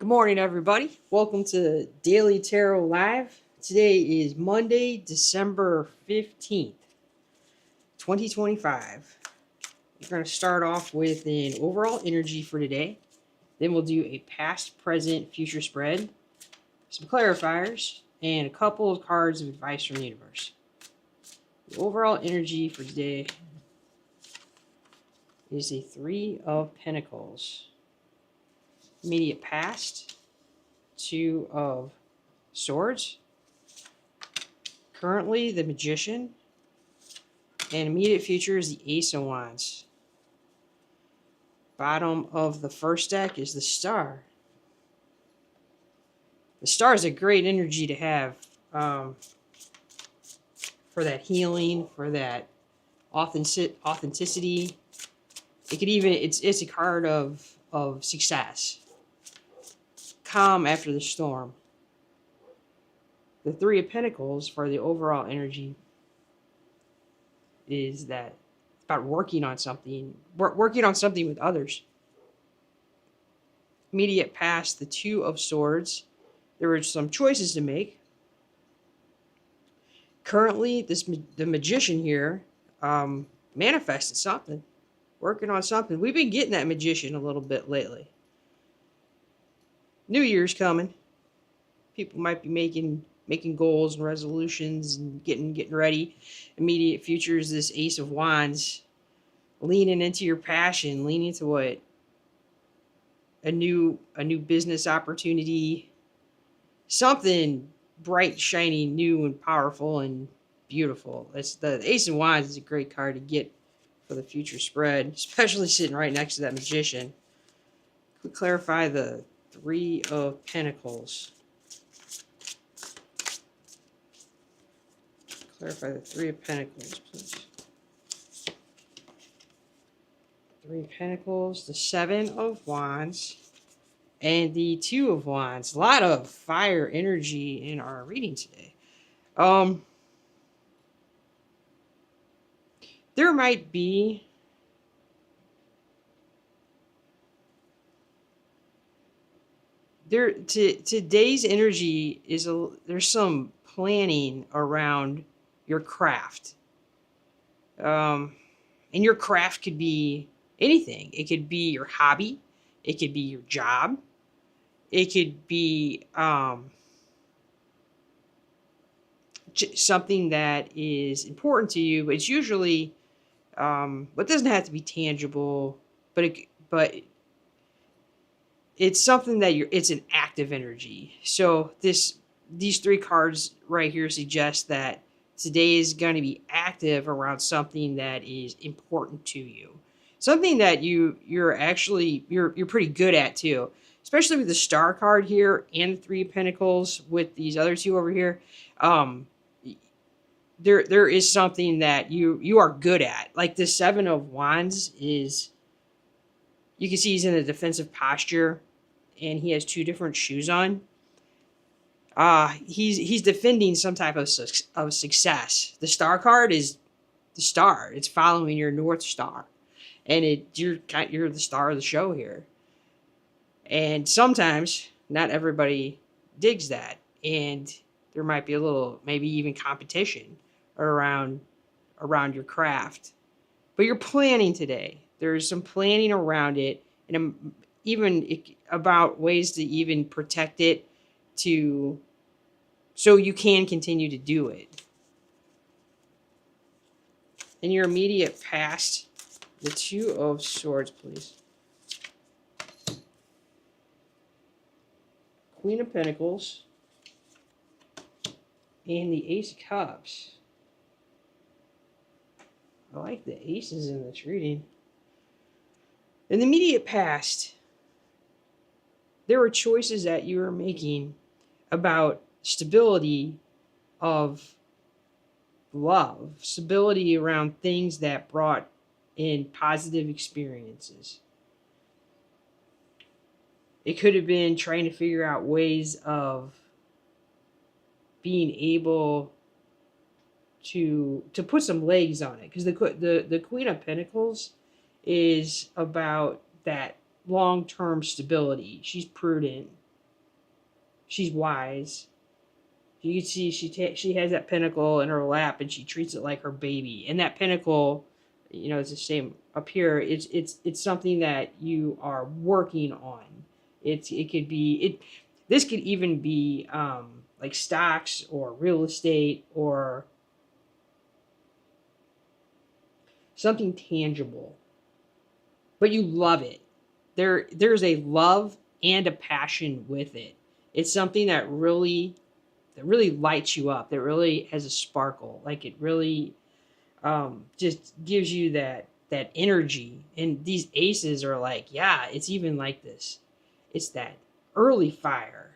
Good morning, everybody. Welcome to Daily Tarot Live. Today is Monday, December 15th, 2025. We're going to start off with an overall energy for today. Then we'll do a past, present, future spread, some clarifiers, and a couple of cards of advice from the universe. The overall energy for today is a Three of Pentacles. Immediate past, Two of Swords, currently the Magician, and immediate future is the Ace of Wands. Bottom of the first deck is the Star. The Star is a great energy to have for that healing, for that authenticity. It could even it's a card of success. Calm after the storm. The Three of Pentacles for the overall energy is that it's about working on something with others. Immediate past, the Two of Swords. There were some choices to make. Currently, the Magician here manifested something, working on something. We've been getting that Magician a little bit lately. New Year's coming. People might be making goals and resolutions and getting ready. Immediate future is this Ace of Wands, leaning into your passion, leaning to what a new business opportunity, something bright, shiny, new, and powerful and beautiful. It's the Ace of Wands is a great card to get for the future spread, especially sitting right next to that Magician. Could clarify the Three of Pentacles. Clarify the Three of Pentacles, please. Three of Pentacles, the Seven of Wands, and the Two of Wands. A lot of fire energy in our reading today. There might be today's energy is there's some planning around your craft. And your craft could be anything. It could be your hobby. It could be your job. It could be something that is important to you, but it's usually, it doesn't have to be tangible, but it's something that it's an active energy. So these three cards right here suggest that today is going to be active around something that is important to you, something that you're pretty good at too, especially with the Star card here and the Three of Pentacles with these other two over here. There is something that you are good at. Like the Seven of Wands is, you can see he's in a defensive posture and he has two different shoes on. He's defending some type of success. The Star card is the star. It's following your North Star, and you're the star of the show here. And sometimes not everybody digs that, and there might be a little, maybe even competition around your craft. But you're planning today. There's some planning around it, and even about ways to even protect it, so you can continue to do it. In your immediate past, the Two of Swords, please. Queen of Pentacles and the Ace of Cups. I like the aces in this reading. In the immediate past, there were choices that you were making about stability of love, stability around things that brought in positive experiences. It could have been trying to figure out ways of being able to put some legs on it, because the Queen of Pentacles is about that long-term stability. She's prudent. She's wise. You can see she has that pinnacle in her lap, and she treats it like her baby. And that pinnacle, you know, it's the same up here. It's something that you are working on. It could be it. This could even be like stocks or real estate or something tangible, but you love it. There's a love and a passion with it. It's something that really lights you up, that really has a sparkle, like it really just gives you that energy. And these aces are like, yeah, it's even like this. It's that early fire.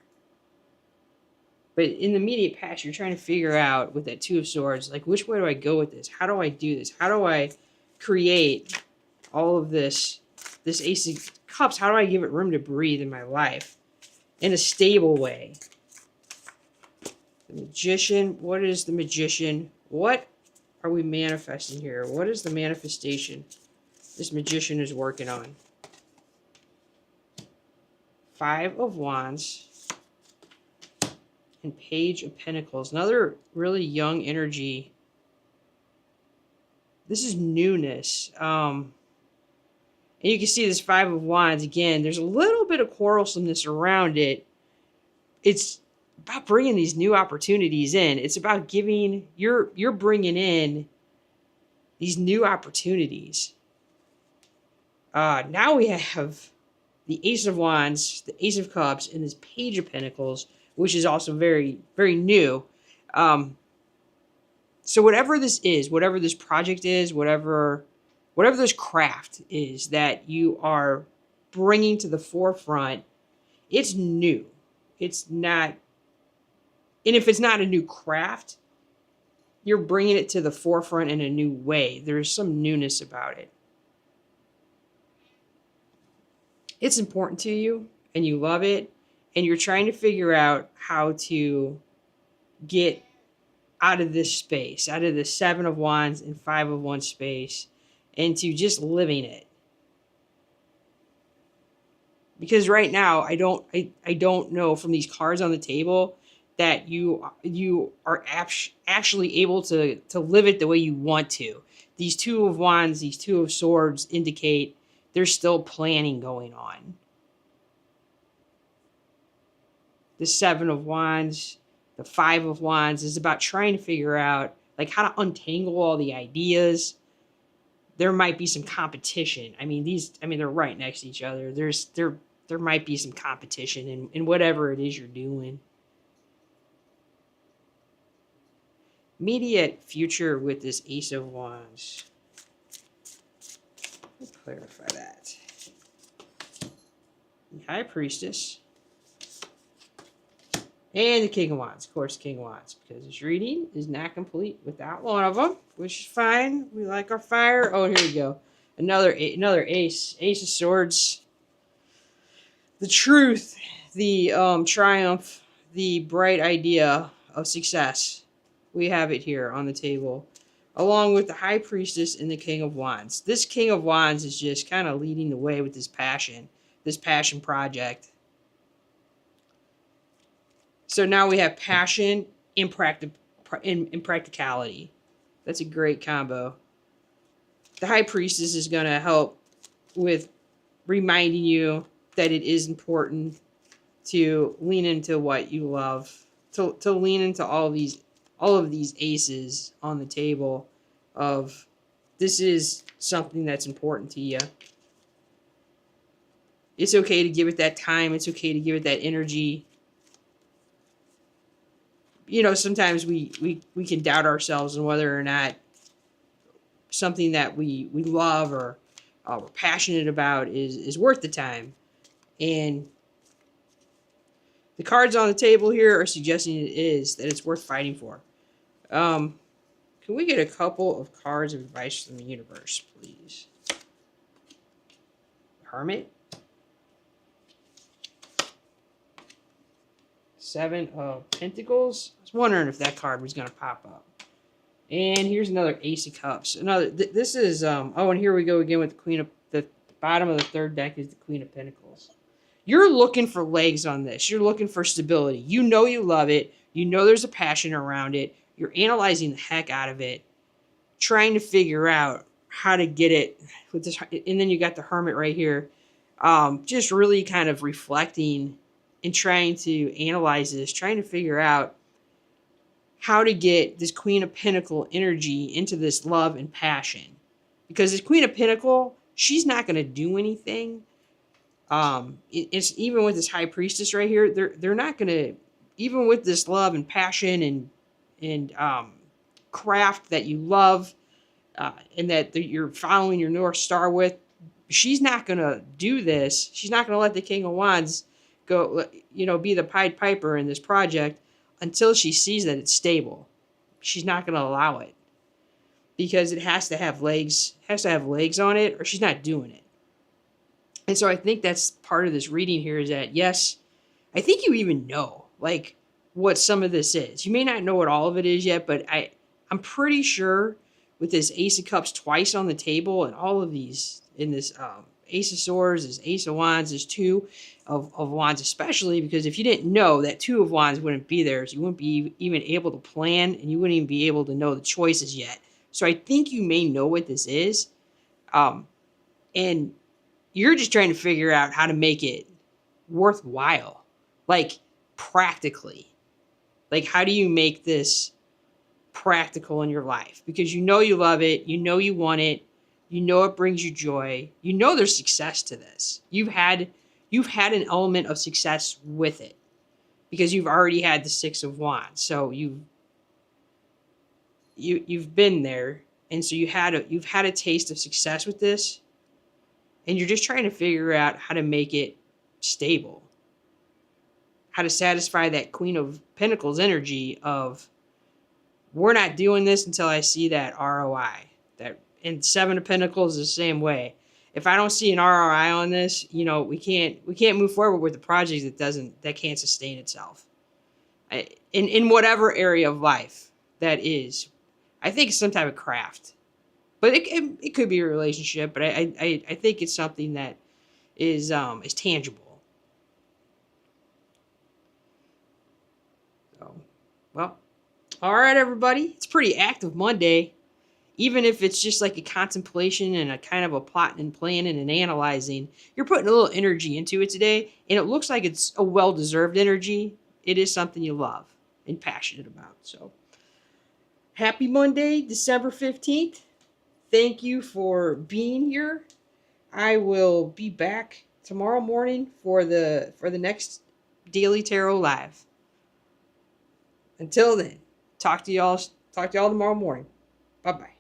But in the immediate past, you're trying to figure out with that Two of Swords, like, which way do I go with this? How do I do this? How do I create all of this Ace of Cups? How do I give it room to breathe in my life in a stable way? The Magician. What is the Magician? What are we manifesting here? What is the manifestation this Magician is working on? Five of Wands and Page of Pentacles. Another really young energy. This is newness. And you can see this Five of Wands again. There's a little bit of quarrelsomeness around it. It's about bringing these new opportunities in. It's about giving, you're bringing in these new opportunities. Now we have the Ace of Wands, the Ace of Cups, and this Page of Pentacles, which is also very, very new. So whatever this is, whatever this project is, whatever this craft is that you are bringing to the forefront, it's new. It's not, and if it's not a new craft, you're bringing it to the forefront in a new way. There's some newness about it. It's important to you, and you love it, and you're trying to figure out how to get out of this space, out of the Seven of Wands and Five of Wands space, into just living it. Because right now, I don't know from these cards on the table that you are actually able to live it the way you want to. These Two of Wands, these Two of Swords indicate there's still planning going on. The Seven of Wands, the Five of Wands is about trying to figure out like how to untangle all the ideas. There might be some competition. They're right next to each other. There might be some competition in whatever it is you're doing. Immediate future with this Ace of Wands. Let's clarify that. The High Priestess. And the King of Wands. Of course, King of Wands. Because this reading is not complete without one of them. Which is fine. We like our fire. Oh, here we go. Another ace. Ace of Swords. The truth. The triumph. The bright idea of success. We have it here on the table. Along with the High Priestess and the King of Wands. This King of Wands is just kind of leading the way with this passion project. So now we have passion in practicality. That's a great combo. The High Priestess is going to help with reminding you that it is important to lean into what you love. To lean into all of these aces on the table of this is something that's important to you. It's okay to give it that time. It's okay to give it that energy. You know, sometimes we can doubt ourselves on whether or not something that we love or we're passionate about is worth the time. And the cards on the table here are suggesting it is, that it's worth fighting for. Can we get a couple of cards of advice from the universe, please? Hermit. Seven of Pentacles. I was wondering if that card was going to pop up. And here's another Ace of Cups. This is, and here we go again with the Queen of, the bottom of the third deck is the Queen of Pentacles. You're looking for legs on this. You're looking for stability. You know you love it. You know there's a passion around it. You're analyzing the heck out of it, trying to figure out how to get it with this. And then you got the Hermit right here, just really kind of reflecting and trying to analyze this, trying to figure out how to get this Queen of Pentacle energy into this love and passion. Because this Queen of Pentacle, she's not going to do anything. It's even with this High Priestess right here, they're not going to, even with this love and passion and craft that you love, and that you're following your North Star with, she's not going to do this. She's not going to let the King of Wands go, be the Pied Piper in this project until she sees that it's stable. She's not going to allow it, because it has to have legs, on it, or she's not doing it. And so I think that's part of this reading here, is that, yes, I think you even know, like, what some of this is. You may not know what all of it is yet, but I'm pretty sure with this Ace of Cups twice on the table, and all of these in this Ace of Swords, this Ace of Wands, this Two of Wands, especially because if you didn't know, that Two of Wands wouldn't be there, so you wouldn't be even able to plan, and you wouldn't even be able to know the choices yet. So I think you may know what this is, and you're just trying to figure out how to make it worthwhile, like practically. Like, how do you make this practical in your life? Because you know you love it, you know you want it, you know it brings you joy, you know there's success to this. You've had an element of success with it, because you've already had the Six of Wands. So you've been there, and so you've had a taste of success with this, and you're just trying to figure out how to make it stable, how to satisfy that Queen of Pentacles energy of, we're not doing this until I see that ROI. And Seven of Pentacles is the same way. If I don't see an ROI on this, we can't move forward with the project that can't sustain itself. In whatever area of life that is. I think it's some type of craft. But it could be a relationship, but I think it's something that is tangible. So, well, all right, everybody. It's pretty active Monday. Even if it's just like a contemplation and a kind of a plotting and planning and analyzing, you're putting a little energy into it today, and it looks like it's a well-deserved energy. It is something you love and passionate about. So, happy Monday, December 15th. Thank you for being here. I will be back tomorrow morning for the next Daily Tarot Live. Until then, talk to y'all tomorrow morning. Bye-bye.